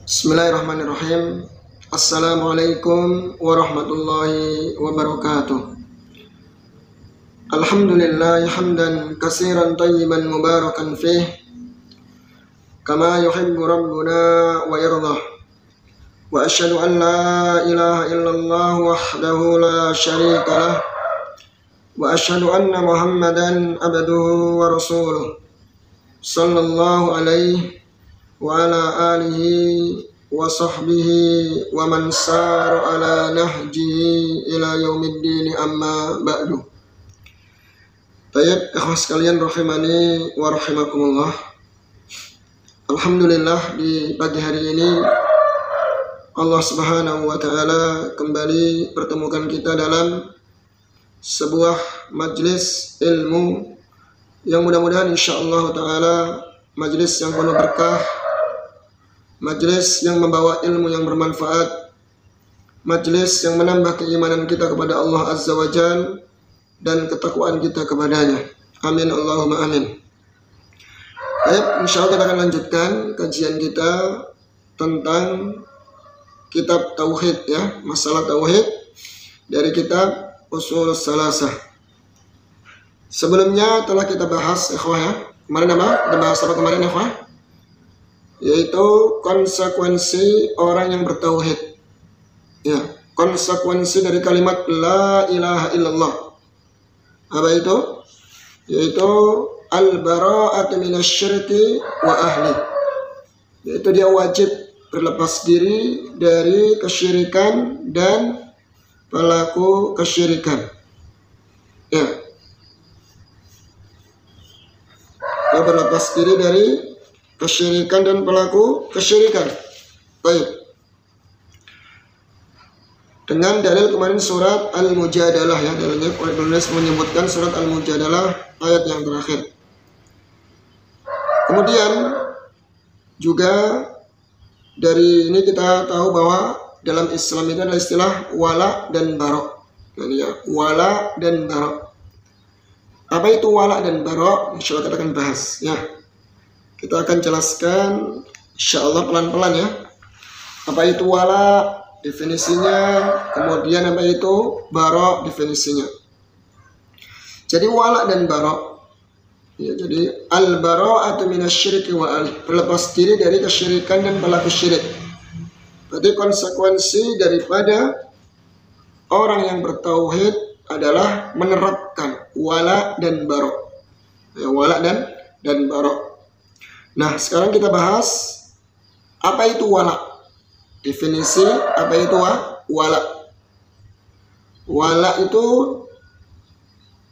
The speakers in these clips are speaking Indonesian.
Bismillahirrahmanirrahim. Assalamualaikum warahmatullahi wabarakatuh. Alhamdulillah hamdan katsiran tayyiban mubarakan fih kama yuhibbu rabbuna wa yardah. Wa asyhadu an la ilaha illallah wahdahu la syarika lah. Wa asyhadu anna Muhammadan abduhu wa rasuluh. Sallallahu alaihi wa ala alihi wa sahbihi wa man sara ala nahjihi ila yaumiddin, amma ba'du. Baik, ikhwah sekalian rahimani wa rahimakumullah. Alhamdulillah, di pagi hari ini Allah Subhanahu wa taala kembali pertemukan kita dalam sebuah majlis ilmu yang mudah-mudahan insyaallah taala majlis yang penuh berkah, majlis yang membawa ilmu yang bermanfaat, majlis yang menambah keimanan kita kepada Allah Azza wa Jalla dan ketakwaan kita kepadanya. Amin Allahumma amin. Baik, insyaallah kita akan lanjutkan kajian kita tentang kitab tauhid, ya, masalah tauhid dari kitab Ushul Salasah. Sebelumnya telah kita bahas, ikhwah, ya. Kemarin apa? Kita bahas apa kemarin, ikhwah? Yaitu konsekuensi orang yang bertauhid, ya, konsekuensi dari kalimat la ilaha illallah. Apa itu? Yaitu al-bara'atu minasyirki wa ahli, yaitu dia wajib berlepas diri dari kesyirikan dan pelaku kesyirikan, ya, dia berlepas diri dari kesyirikan dan pelaku kesyirikan. Baik. Dengan dalil kemarin surat Al-Mujadalah, ya, dalilnya penulis menyebutkan surat Al-Mujadalah ayat yang terakhir. Kemudian juga dari ini kita tahu bahwa dalam Islam itu ada istilah wala dan bara. Jadi, ya, wala dan bara. Apa itu wala dan bara? Insyaallah kita akan bahas, ya. Kita akan jelaskan insyaallah pelan-pelan, ya. Apa itu wala, definisinya, kemudian apa itu bara, definisinya. Jadi wala dan bara, ya, jadi al-bara'atu minasyirki wa ahli, berlepas diri dari kesyirikan dan pelaku syirik. Berarti konsekuensi daripada orang yang bertauhid adalah menerapkan wala dan bara, ya, wala dan bara. Nah, sekarang kita bahas apa itu wala. Definisi apa itu wala. Wala itu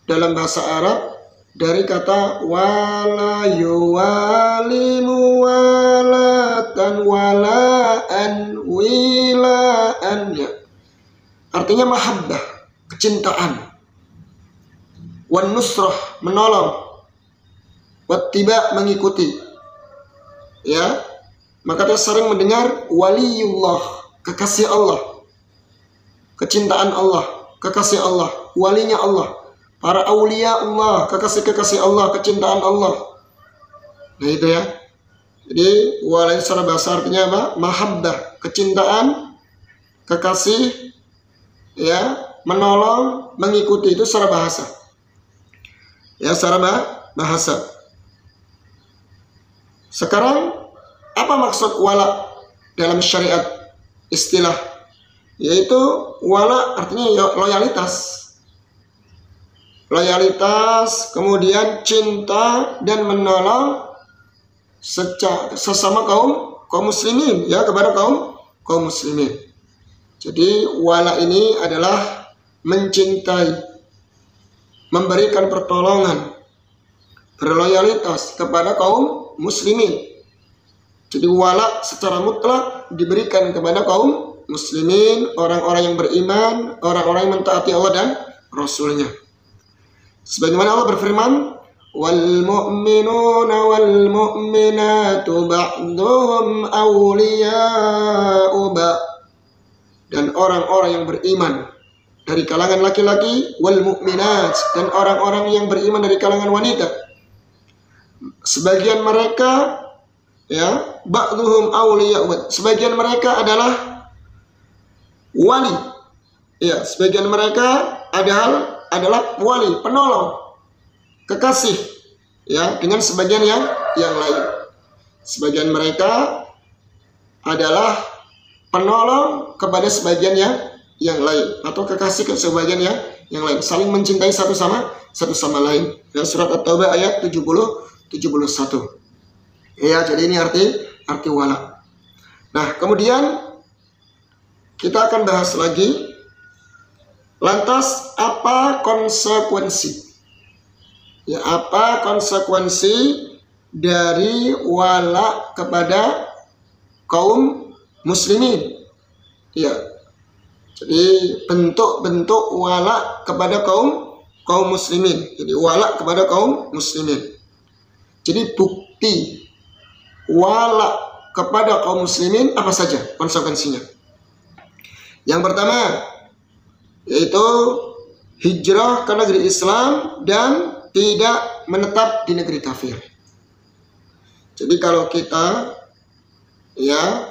dalam bahasa Arab dari kata wala yuwalimu walatan walaan wilaan, ya. Artinya mahabbah, kecintaan, wan nusrah, menolong, wattiba, mengikuti, ya. Maka kita sering mendengar waliyullah, kekasih Allah, kecintaan Allah, kekasih Allah, walinya Allah, para aulia Allah, kekasih-kekasih Allah, kecintaan Allah. Nah, itu, ya. Jadi wala secara bahasa artinya apa? Mahabbah, kecintaan, kekasih, ya, menolong, mengikuti, itu secara bahasa, ya, secara bahasa. Sekarang apa maksud wala dalam syariat istilah? Yaitu wala artinya loyalitas. Loyalitas, kemudian cinta dan menolong sesama kaum muslimin, ya, kepada kaum muslimin. Jadi wala ini adalah mencintai, memberikan pertolongan, berloyalitas kepada kaum muslimin. Jadi wala secara mutlak diberikan kepada kaum muslimin, orang-orang yang beriman, orang-orang yang mentaati Allah dan Rasulnya. Sebagaimana Allah berfirman, wal mu'minuna wal mu'minatu ba'duhum awliya'u ba', dan orang-orang yang beriman dari kalangan laki-laki, wal mu'minat, dan orang-orang yang beriman dari kalangan wanita, sebagian mereka, ya, ba'dhum awliya ba'd. Sebagian mereka adalah wali. Ya, sebagian mereka adalah wali, penolong, kekasih, ya, dengan sebagian yang lain. Sebagian mereka adalah penolong kepada sebagian yang lain, atau kekasih ke sebagian yang lain, saling mencintai satu sama lain. Ya, surat At-Taubah ayat 70-71. Ya, jadi ini arti wala. Nah, kemudian kita akan bahas lagi. Lantas apa konsekuensi? Ya, apa konsekuensi dari wala kepada kaum muslimin? Ya. Jadi bentuk-bentuk wala kepada kaum muslimin. Jadi wala kepada kaum muslimin. Jadi bukti wala kepada kaum muslimin apa saja konsekuensinya? Yang pertama yaitu hijrah ke negeri Islam dan tidak menetap di negeri kafir. Jadi kalau kita ya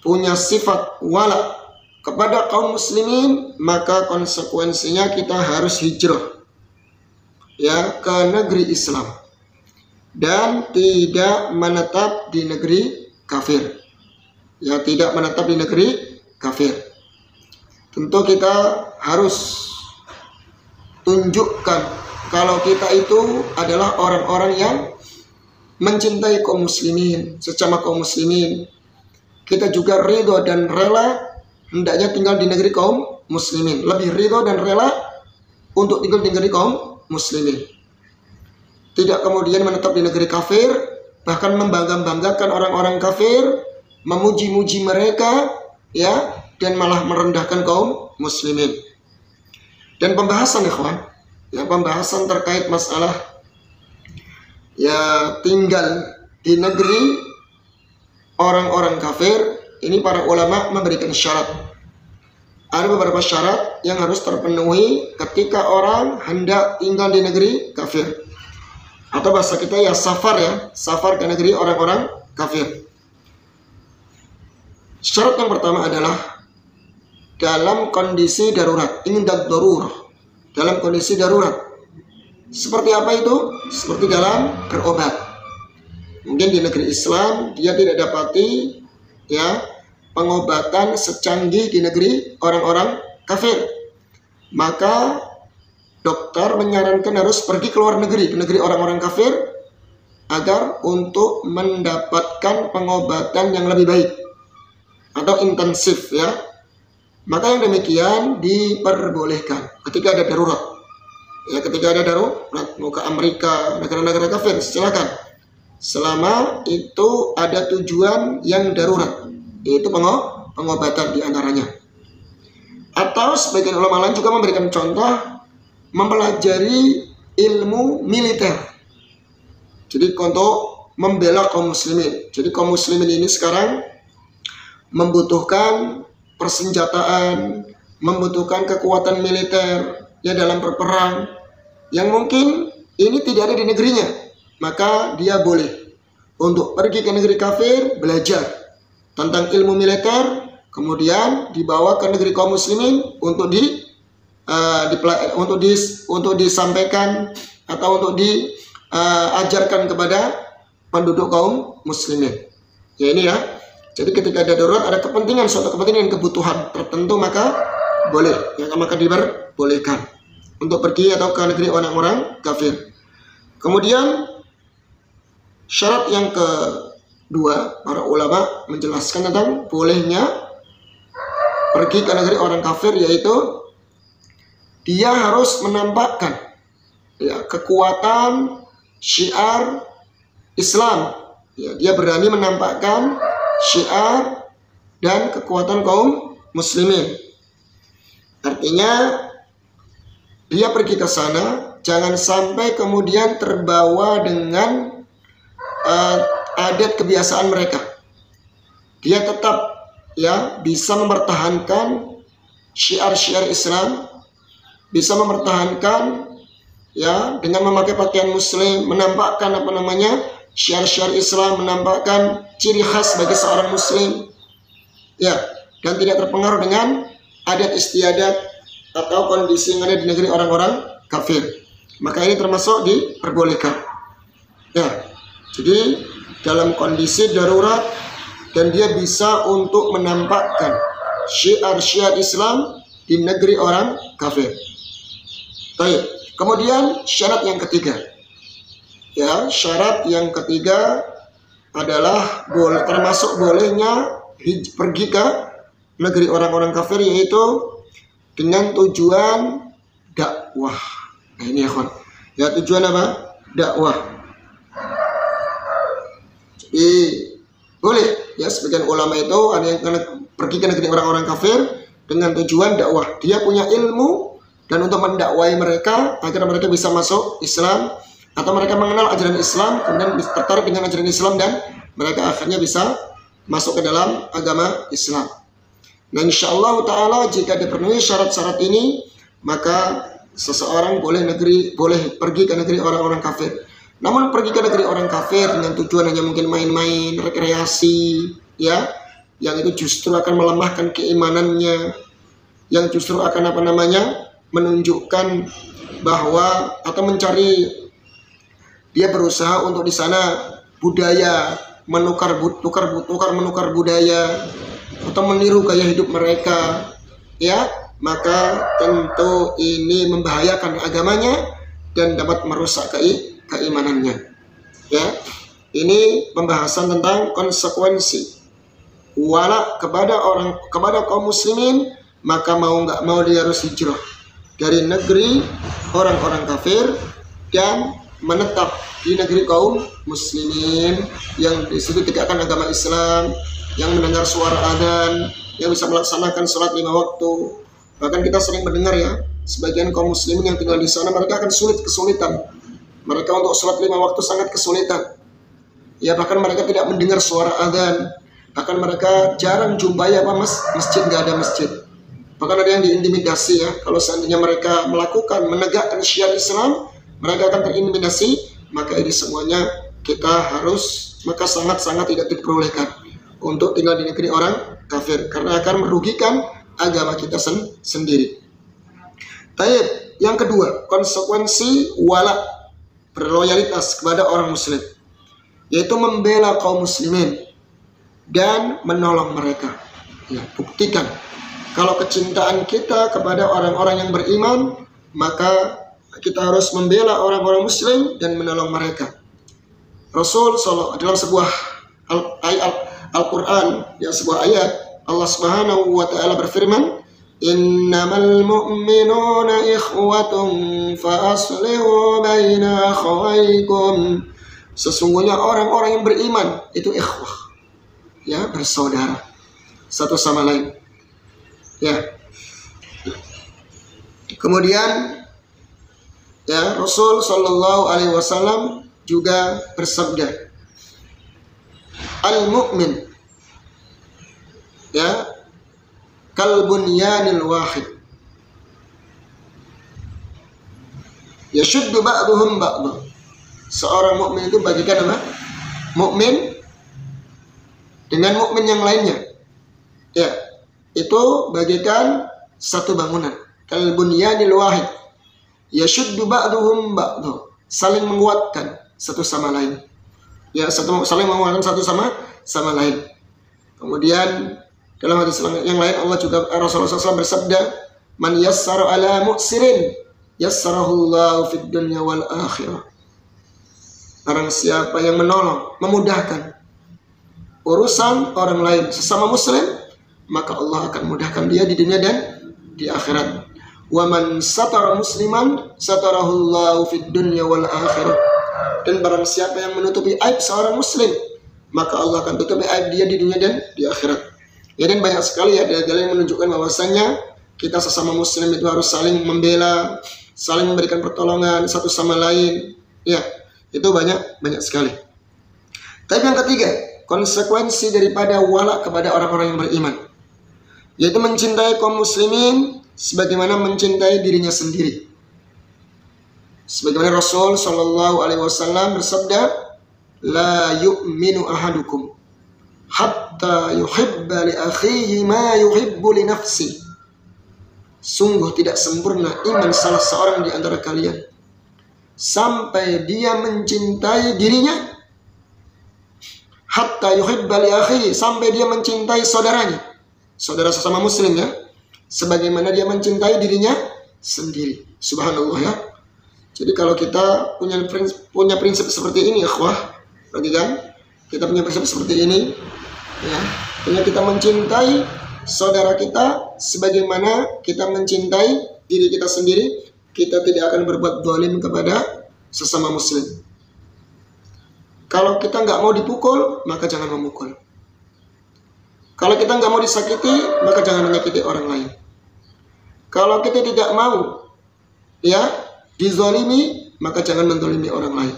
punya sifat wala kepada kaum muslimin, maka konsekuensinya kita harus hijrah ya ke negeri Islam dan tidak menetap di negeri kafir. Ya, tidak menetap di negeri kafir. Tentu kita harus tunjukkan kalau kita itu adalah orang-orang yang mencintai kaum muslimin, sesama kaum muslimin. Kita juga ridho dan rela hendaknya tinggal di negeri kaum muslimin. Lebih ridho dan rela untuk tinggal di negeri kaum muslimin. Tidak kemudian menetap di negeri kafir, bahkan membangga-banggakan orang-orang kafir, memuji-muji mereka, ya, dan malah merendahkan kaum muslimin. Dan pembahasan ikhwan, ya, pembahasan terkait masalah ya tinggal di negeri orang-orang kafir, ini para ulama memberikan syarat. Ada beberapa syarat yang harus terpenuhi ketika orang hendak tinggal di negeri kafir. Atau bahasa kita ya safar, ya, safar ke negeri orang-orang kafir. Syarat yang pertama adalah dalam kondisi darurat, indat darurah, dalam kondisi darurat. Seperti apa itu? Seperti dalam berobat. Mungkin di negeri Islam dia tidak dapati ya pengobatan secanggih di negeri orang-orang kafir. Maka dokter menyarankan harus pergi ke luar negeri, ke negeri orang-orang kafir, agar untuk mendapatkan pengobatan yang lebih baik atau intensif, ya. Maka yang demikian diperbolehkan ketika ada darurat. Ya, ketika ada darurat mau ke Amerika, negara-negara kafir, silakan. Selama itu ada tujuan yang darurat, yaitu pengobatan diantaranya. Atau sebagian ulama lain juga memberikan contoh mempelajari ilmu militer. Jadi untuk membela kaum muslimin. Jadi kaum muslimin ini sekarang membutuhkan persenjataan, membutuhkan kekuatan militer ya dalam berperang yang mungkin ini tidak ada di negerinya. Maka dia boleh untuk pergi ke negeri kafir, belajar tentang ilmu militer, kemudian dibawa ke negeri kaum muslimin untuk untuk disampaikan atau untuk diajarkan kepada penduduk kaum muslimin. Ya, ini ya. Jadi ketika ada darurat, ada kepentingan, suatu kepentingan, kebutuhan tertentu, maka boleh, ya, maka diperbolehkan untuk pergi atau ke negeri orang-orang kafir. Kemudian syarat yang kedua, para ulama menjelaskan tentang bolehnya pergi ke negeri orang kafir, yaitu dia harus menampakkan ya kekuatan syiar Islam. Ya, dia berani menampakkan syiar dan kekuatan kaum muslimin. Artinya dia pergi ke sana jangan sampai kemudian terbawa dengan adat kebiasaan mereka. Dia tetap ya bisa mempertahankan syiar-syiar Islam, bisa mempertahankan ya dengan memakai pakaian muslim, menampakkan syiar-syiar Islam, menampakkan ciri khas bagi seorang muslim, ya, dan tidak terpengaruh dengan adat istiadat atau kondisi yang ada di negeri orang-orang kafir, maka ini termasuk diperbolehkan. Ya, jadi dalam kondisi darurat dan dia bisa untuk menampakkan syiar-syiar Islam di negeri orang kafir. Baik. Kemudian syarat yang ketiga, ya, syarat yang ketiga adalah termasuk bolehnya pergi ke negeri orang-orang kafir, yaitu dengan tujuan dakwah. Nah ini ya, tujuan apa? Dakwah. Jadi boleh, ya, sebagian ulama itu ada yang pergi ke negeri orang-orang kafir dengan tujuan dakwah. Dia punya ilmu dan untuk mendakwai mereka agar mereka bisa masuk Islam, atau mereka mengenal ajaran Islam kemudian tertarik dengan ajaran Islam dan mereka akhirnya bisa masuk ke dalam agama Islam. Nah, insyaallah ta'ala jika dipenuhi syarat-syarat ini, maka seseorang boleh pergi ke negeri orang-orang kafir. Namun pergi ke negeri orang kafir dengan tujuan hanya mungkin main-main, rekreasi, ya, yang itu justru akan melemahkan keimanannya, yang justru akan menunjukkan bahwa atau mencari, dia berusaha untuk di sana budaya, menukar budaya atau meniru gaya hidup mereka, ya, maka tentu ini membahayakan agamanya dan dapat merusak keimanannya. Ya, ini pembahasan tentang konsekuensi wala kepada kaum muslimin, maka mau nggak mau dia harus hijrah dari negeri orang-orang kafir dan menetap di negeri kaum muslimin yang di situ tegakkan agama Islam, yang mendengar suara adzan, yang bisa melaksanakan sholat 5 waktu. Bahkan kita sering mendengar, ya, sebagian kaum muslimin yang tinggal di sana mereka akan kesulitan. Mereka untuk sholat 5 waktu sangat kesulitan. Ya, bahkan mereka tidak mendengar suara adzan. Bahkan mereka jarang jumpai masjid, nggak ada masjid. Bahkan ada yang diintimidasi, ya, kalau seandainya mereka menegakkan syiar Islam, mereka akan terintimidasi. Maka ini semuanya maka sangat-sangat tidak diperbolehkan untuk tinggal di negeri orang kafir, karena akan merugikan agama kita sendiri. Taib, yang kedua, konsekuensi wala, berloyalitas kepada orang muslim, yaitu membela kaum muslimin dan menolong mereka. Ya, buktikan kalau kecintaan kita kepada orang-orang yang beriman, maka kita harus membela orang-orang muslim dan menolong mereka. Rasul dalam sebuah ayat Al-Quran, ya, sebuah ayat, Allah Subhanahu wa ta'ala berfirman, innamal mu'minuna ikhwatun fa aslihu baina akhawaykum. Sesungguhnya orang-orang yang beriman itu ikhwah, ya, bersaudara satu sama lain. Ya. Kemudian, ya, Rasul Shallallahu Alaihi Wasallam juga bersabda, al-mu'min, ya, kal bunyanil wahid, yashuddu ba'duhum ba'dha. Seorang mukmin itu bagikan apa? Mukmin dengan mukmin yang lainnya, ya, itu bagikan satu bangunan. Kal bunyanil wahid, yashuddu ba'duhum ba'dha, saling menguatkan satu sama lain, ya, saling menguatkan satu sama lain. Kemudian dalam hadis yang lain Rasulullah SAW bersabda, man yassara ala mu'sirin yassarahullahu fid dunya wal akhirah. Barang siapa yang menolong, memudahkan urusan orang lain sesama muslim, maka Allah akan mudahkan dia di dunia dan di akhirat. Wa man satara musliman satarahullahu fid dunya wal akhirah. Dan barang siapa yang menutupi aib seorang muslim, maka Allah akan tutupi aib dia di dunia dan di akhirat. Ya, dan banyak sekali, ya, dalil yang menunjukkan bahwasanya kita sesama muslim itu harus saling membela, saling memberikan pertolongan satu sama lain. Ya, itu banyak sekali. Tapi yang ketiga, konsekuensi daripada wala kepada orang-orang yang beriman, yaitu mencintai kaum muslimin sebagaimana mencintai dirinya sendiri. Sebagaimana Rasul Shallallahu Alaihi Wasallam bersabda, la yu'minu ahadukum hatta yuhibba li akhihi ma yuhibbu li nafsi. Sungguh tidak sempurna iman salah seorang di antara kalian sampai dia mencintai dirinya, hatta yuhibba li akhihi, sampai dia mencintai saudaranya, saudara sesama muslim ya, sebagaimana dia mencintai dirinya sendiri. Subhanallah ya. Jadi kalau kita punya prinsip seperti ini, ikhwah, perhatikan, kita punya prinsip seperti ini, ya, punya kita mencintai saudara kita sebagaimana kita mencintai diri kita sendiri, kita tidak akan berbuat zalim kepada sesama muslim. Kalau kita nggak mau dipukul, maka jangan memukul. Kalau kita nggak mau disakiti, maka jangan menyakiti orang lain. Kalau kita tidak mau, ya, dizalimi, maka jangan menzalimi orang lain.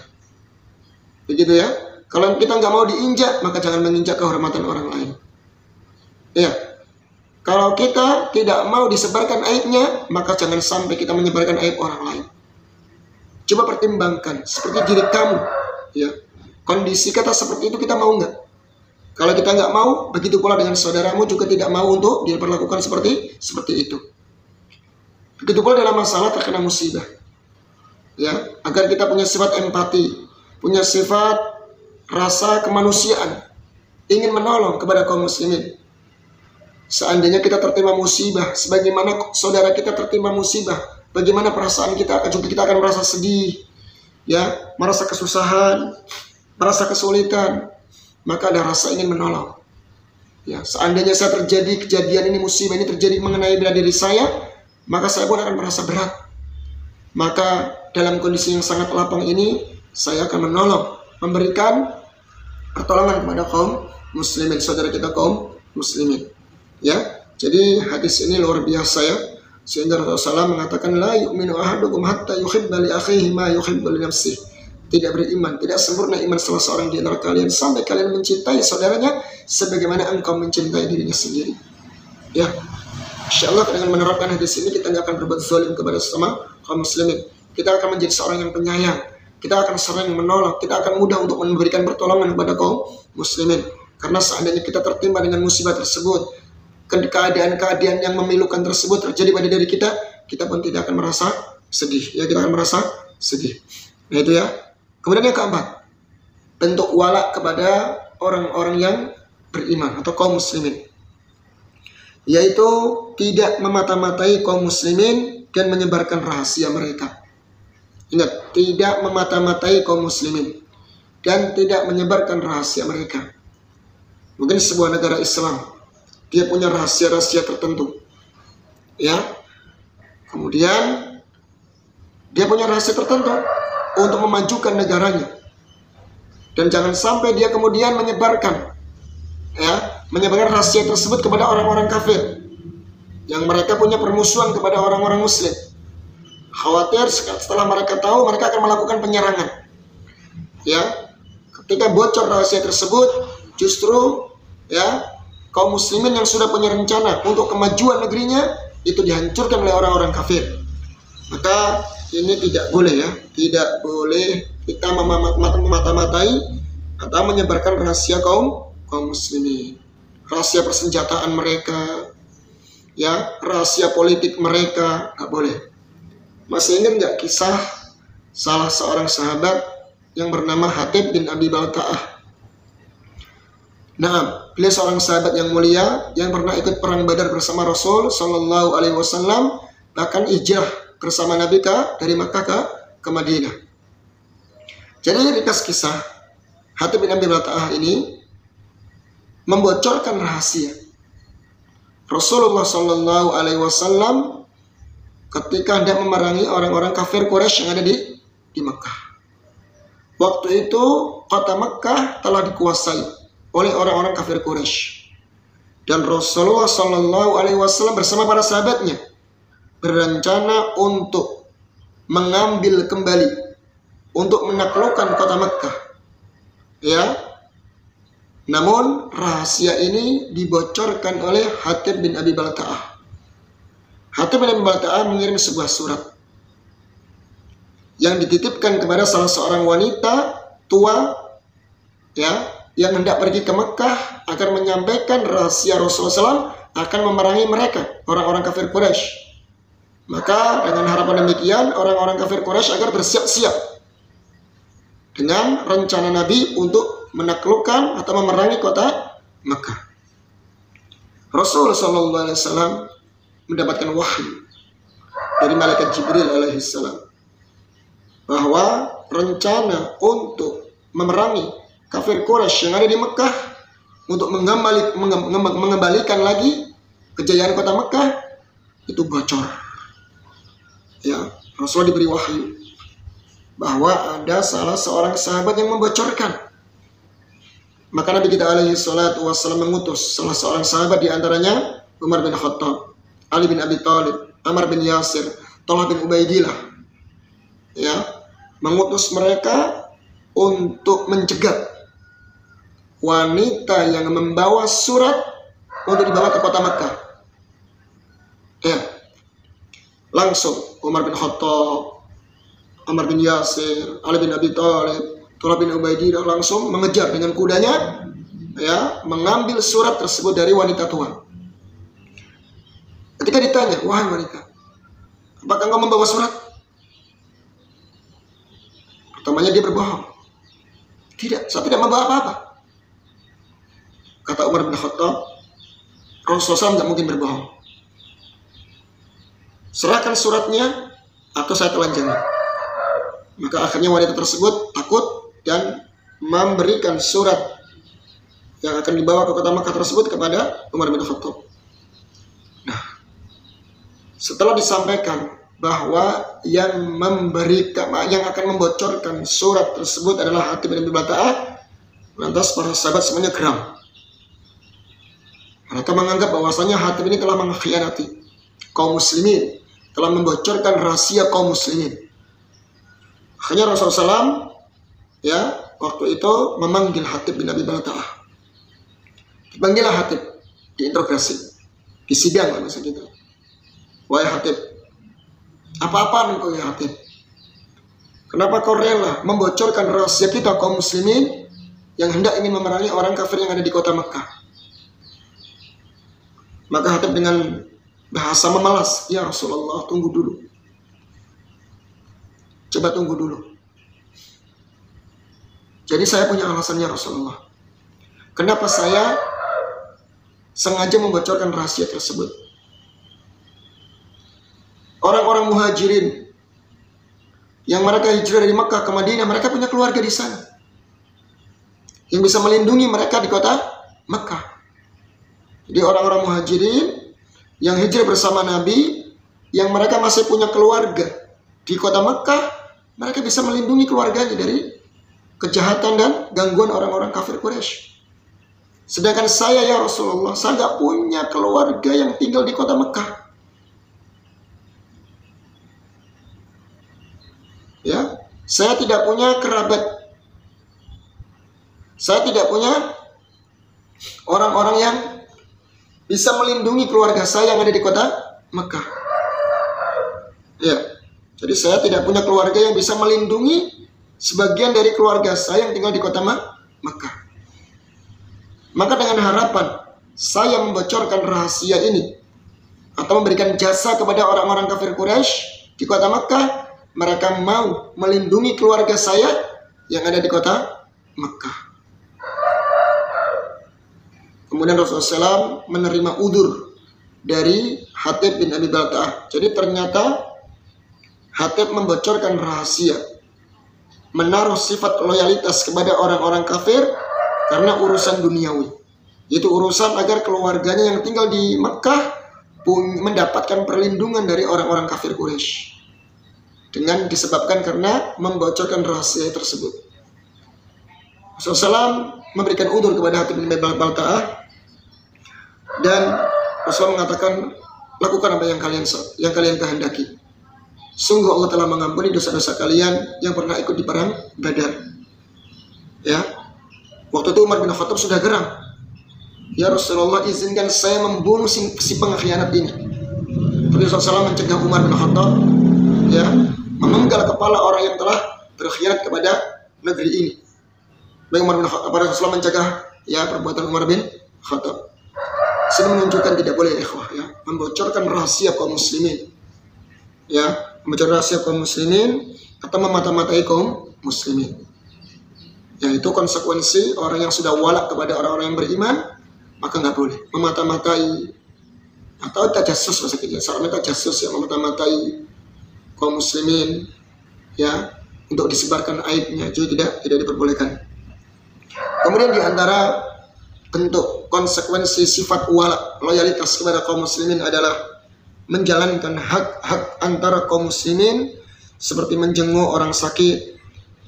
Begitu ya. Kalau kita nggak mau diinjak, maka jangan menginjak kehormatan orang lain. Ya. Kalau kita tidak mau disebarkan aibnya, maka jangan sampai kita menyebarkan aib orang lain. Coba pertimbangkan seperti diri kamu, ya. Kondisi kata seperti itu kita mau nggak? Kalau kita nggak mau, begitu pula dengan saudaramu juga tidak mau untuk diperlakukan seperti itu. Begitu pula dalam masalah terkena musibah. Ya, agar kita punya sifat empati, punya sifat rasa kemanusiaan, ingin menolong kepada kaum muslimin. Seandainya kita tertimpa musibah, sebagaimana saudara kita tertimpa musibah, bagaimana perasaan kita? Juga kita akan merasa sedih, ya, merasa kesusahan, merasa kesulitan, maka ada rasa ingin menolong. Ya, seandainya saya terjadi kejadian ini, musibah ini terjadi mengenai diri saya, maka saya pun akan merasa berat. Maka dalam kondisi yang sangat lapang ini, saya akan menolong, memberikan pertolongan kepada kaum muslimin, saudara kita kaum muslimin. Ya, jadi hadis ini luar biasa ya. Sehingga Rasulullah SAW mengatakan, la yu'minu ahadukum hatta yuhibba li akhihi ma yuhibbu li nafsihi. Tidak beriman, tidak sempurna iman salah seorang di antara kalian sampai kalian mencintai saudaranya sebagaimana engkau mencintai dirinya sendiri. Ya, insyaallah dengan menerapkan hadis ini kita nggak akan berbuat zalim kepada sesama kaum muslimin. Kita akan menjadi seorang yang penyayang. Kita akan sering menolong. Kita akan mudah untuk memberikan pertolongan kepada kaum muslimin. Karena seandainya kita tertimpa dengan musibah tersebut, keadaan-keadaan yang memilukan tersebut terjadi pada diri kita, kita pun tidak akan merasa sedih. Ya, kita akan merasa sedih. Nah itu ya. Kemudian yang keempat, bentuk wala kepada orang-orang yang beriman atau kaum muslimin, yaitu tidak memata-matai kaum muslimin dan menyebarkan rahasia mereka. Ingat, tidak memata-matai kaum muslimin dan tidak menyebarkan rahasia mereka. Mungkin sebuah negara Islam, dia punya rahasia-rahasia tertentu, ya. Kemudian dia punya rahasia tertentu untuk memajukan negaranya, dan jangan sampai dia kemudian menyebarkan rahasia tersebut kepada orang-orang kafir yang mereka punya permusuhan kepada orang-orang muslim. Khawatir setelah mereka tahu, mereka akan melakukan penyerangan. Ya, ketika bocor rahasia tersebut, justru ya kaum muslimin yang sudah punya rencana untuk kemajuan negerinya itu dihancurkan oleh orang-orang kafir. Maka ini tidak boleh ya, tidak boleh kita memata-matai atau menyebarkan rahasia kaum muslimin, rahasia persenjataan mereka, ya, rahasia politik mereka, nggak boleh. Masih ingat nggak kisah salah seorang sahabat yang bernama Hatib bin Abi Balta'ah? Nah, beliau seorang sahabat yang mulia yang pernah ikut perang Badar bersama Rasul Shallallahu Alaihi Wasallam, bahkan hijrah bersama Nabi dari Makkah ke Madinah. Jadi ringkas kisah, Hatib bin Abi Balta'ah ini membocorkan rahasia Rasulullah Shallallahu Alaihi Wasallam ketika hendak memerangi orang-orang kafir Quraisy yang ada di Makkah. Waktu itu kota Makkah telah dikuasai oleh orang-orang kafir Quraisy, dan Rasulullah Shallallahu Alaihi Wasallam bersama para sahabatnya berencana untuk mengambil kembali, untuk menaklukkan kota Makkah. Ya, namun rahasia ini dibocorkan oleh Hatib bin Abi Balta'ah. Hatib bin Abi Balta'ah mengirim sebuah surat yang dititipkan kepada salah seorang wanita tua ya, yang hendak pergi ke Mekah agar menyampaikan rahasia Rasulullah SAW akan memerangi mereka, orang-orang kafir Quraisy. Maka dengan harapan demikian, orang-orang kafir Quraisy agar bersiap-siap dengan rencana Nabi untuk menaklukkan atau memerangi kota Mekah. Rasulullah SAW mendapatkan wahyu dari malaikat Jibril alaihissalam bahwa rencana untuk memerangi kafir Quraisy yang ada di Mekah untuk mengembalikan lagi kejayaan kota Mekah itu bocor. Ya, Rasul diberi wahyu bahwa ada salah seorang sahabat yang membocorkan. Maka Nabi kita alaihi salatu wassalam mengutus salah seorang sahabat, di antaranya Umar bin Khattab, Ali bin Abi Thalib, Ammar bin Yasir, Thalhah bin Ubaidillah, ya, mengutus mereka untuk mencegat wanita yang membawa surat untuk dibawa ke kota Mekah. Ya, langsung Umar bin Khattab, Ammar bin Yasir, Ali bin Abi Thalib, Thalhah bin Ubaidillah langsung mengejar dengan kudanya, ya, mengambil surat tersebut dari wanita tua. Ketika ditanya, wahai wanita, apakah engkau membawa surat? Pertamanya dia berbohong. Tidak, saya tidak membawa apa-apa. Kata Umar bin Khattab, Rasulullah tidak mungkin berbohong. Serahkan suratnya atau saya telanjangi. Maka akhirnya wanita tersebut takut dan memberikan surat yang akan dibawa ke kota Makkah tersebut kepada Umar bin Khattab. Nah, setelah disampaikan bahwa yang akan membocorkan surat tersebut adalah Hatib bin Abi Balta'ah, lantas para sahabat semuanya geram. Mereka menganggap bahwasanya Hatib ini telah mengkhianati kaum muslimin, telah membocorkan rahasia kaum muslimin. Akhirnya Rasulullah SAW, ya, waktu itu memanggil Hatib bin Abi Balta'ah. Dipanggillah Hatib, diinterogasi, disidang lah masa gitu. Wahai Hatib, apa-apaan engkau ya Hatib? Kenapa kau rela membocorkan rahasia kita kaum muslimin yang hendak ingin memerangi orang kafir yang ada di kota Mekah? Maka Hatib dengan bahasa memalas, ya Rasulullah, tunggu dulu. Coba tunggu dulu. Jadi saya punya alasannya Rasulullah. Kenapa saya sengaja membocorkan rahasia tersebut? Orang-orang muhajirin yang mereka hijrah dari Mekah ke Madinah, mereka punya keluarga di sana yang bisa melindungi mereka di kota Mekah. Jadi orang-orang muhajirin yang hijrah bersama Nabi, yang mereka masih punya keluarga di kota Mekah, mereka bisa melindungi keluarganya dari kejahatan dan gangguan orang-orang kafir Quraisy. Sedangkan saya ya Rasulullah, saya nggak punya keluarga yang tinggal di kota Mekah. Ya, saya tidak punya kerabat, saya tidak punya orang-orang yang bisa melindungi keluarga saya yang ada di kota Mekah. Ya, jadi saya tidak punya keluarga yang bisa melindungi sebagian dari keluarga saya yang tinggal di kota Mekah. Maka dengan harapan saya membocorkan rahasia ini atau memberikan jasa kepada orang-orang kafir Quraisy di kota Mekah, mereka mau melindungi keluarga saya yang ada di kota Mekah. Kemudian Rasulullah SAW menerima udzur dari Hatib bin Abi Balta'ah. Jadi ternyata Hatib membocorkan rahasia, menaruh sifat loyalitas kepada orang-orang kafir karena urusan duniawi. Yaitu urusan agar keluarganya yang tinggal di Mekah mendapatkan perlindungan dari orang-orang kafir Quraisy. Dengan disebabkan karena membocorkan rahasia tersebut. Rasulullah SAW memberikan udzur kepada Hatib bin Abi Balta'ah. Dan Rasulullah mengatakan, lakukan apa yang kalian kehendaki. Sungguh Allah telah mengampuni dosa-dosa kalian yang pernah ikut di perang Badar. Ya, waktu itu Umar bin Khattab sudah geram. Ya Rasulullah, izinkan saya membunuh si pengkhianat ini. Tapi Rasulullah SAW mencegah Umar bin Khattab, ya, memenggal kepala orang yang telah berkhianat kepada negeri ini. Baik Umar bin Khattab, Rasulullah mencegah ya perbuatan Umar bin Khattab. Sini menunjukkan tidak boleh ikhwah ya membocorkan rahasia kaum muslimin. Ya, membocorkan rahasia kaum muslimin atau memata-matai kaum muslimin. Yaitu konsekuensi orang yang sudah wala kepada orang-orang yang beriman, maka nggak boleh memata-matai atau tajassus, bahasa kita seorang tajassus yang memata-matai kaum muslimin ya untuk disebarkan aibnya, juga tidak diperbolehkan. Kemudian di antara bentuk konsekuensi sifat wala, loyalitas kepada kaum muslimin adalah menjalankan hak-hak antara kaum muslimin seperti menjenguk orang sakit,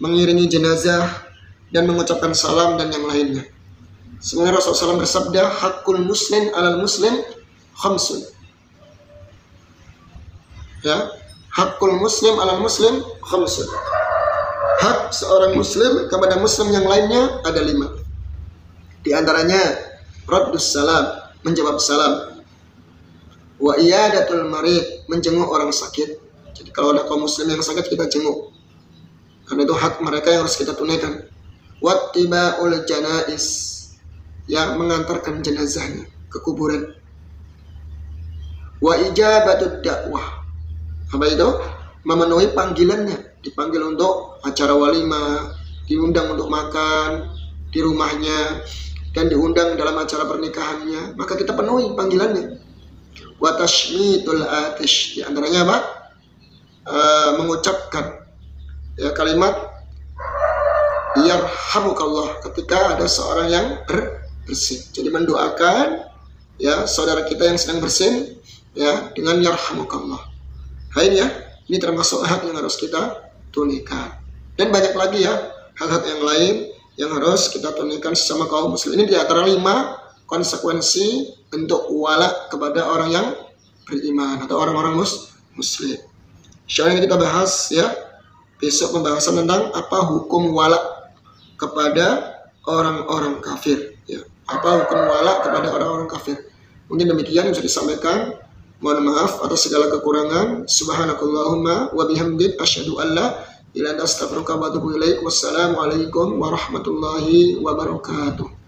mengiringi jenazah, dan mengucapkan salam dan yang lainnya. Sebenarnya Rasulullah SAW bersabda, hakul muslim alal muslim khamsun. Ya, hakul muslim alal muslim khamsun. Hak seorang muslim kepada muslim yang lainnya ada 5. Di antaranya raddus salam, menjawab salam. Wa iyadatul marid, menjenguk orang sakit. Jadi kalau ada kaum muslim yang sakit kita jenguk. Karena itu hak mereka yang harus kita tunaikan. Wattiba'ul janais, yang mengantarkan jenazahnya ke kuburan. Wa ijabatud dakwah, apa itu? Memenuhi panggilannya, dipanggil untuk acara walimah, diundang untuk makan di rumahnya, dan diundang dalam acara pernikahannya, maka kita penuhi panggilannya. Wa tashmitul atish, di antaranya apa? Mengucapkan ya kalimat yarhamukallah ketika ada seorang yang bersin. Jadi mendoakan ya saudara kita yang sedang bersin ya dengan yarhamukallah. Ini ya, ini termasuk hak yang harus kita tunaikan. Dan banyak lagi ya hak-hak yang lain yang harus kita tunaikan sesama kaum muslim. Ini di antara 5 konsekuensi untuk wala kepada orang yang beriman atau orang-orang muslim. Insyaallah ini kita bahas ya besok, pembahasan tentang apa hukum wala kepada orang-orang kafir ya. Apa hukum wala kepada orang-orang kafir. Mungkin demikian yang bisa disampaikan. Mohon maaf atas segala kekurangan. Subhanakallahumma wa bihamdik asyhadu an la ilaha illa anta astaghfiruka wa atubu ilaik. Wassalamualaikum warahmatullahi wabarakatuh.